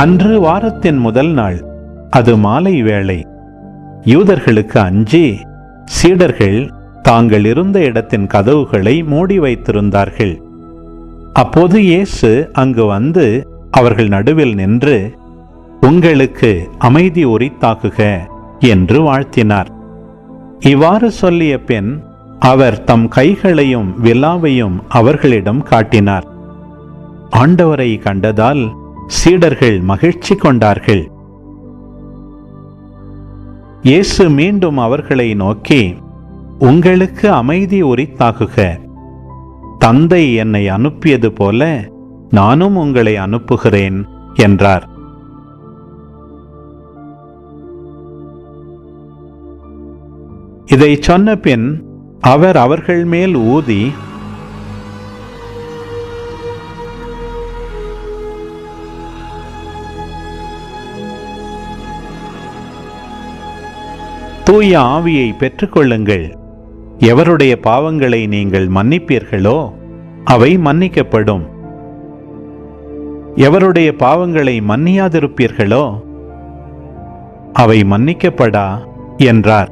அன்று வாரத்தின் முதல் நாள். அது மாலை வேளை. யூதர்களுக்கு அஞ்சி சீடர்கள் தாங்கள் இருந்த இடத்தின் கதவுகளை மூடி வைத்திருந்தார்கள். அப்போது இயேசு அங்கு வந்து அவர்கள் நடுவில் நின்று, உங்களுக்கு அமைதி உரித்தாக்குக என்று வாழ்த்தினார். இவ்வாறு சொல்லிய பின் அவர் தம் கைகளையும் விலாவையும் அவர்களிடம் காட்டினார். ஆண்டவரை கண்டதால் சீடர்கள் மகிழ்ச்சி கொண்டார்கள். இயேசு மீண்டும் அவர்களை நோக்கி, உங்களுக்கு அமைதி உரித்தாகுக. தந்தை என்னை அனுப்பியது போல நானும் உங்களை அனுப்புகிறேன் என்றார். இதை சொன்ன பின் அவர் அவர்கள் மேல் ஊதி, தூய ஆவியை பெற்றுக்கொள்ளுங்கள். எவருடைய பாவங்களை நீங்கள் மன்னிப்பீர்களோ அவை மன்னிக்கப்படும். எவருடைய பாவங்களை மன்னியாதிருப்பீர்களோ அவை மன்னிக்கப்படா என்றார்.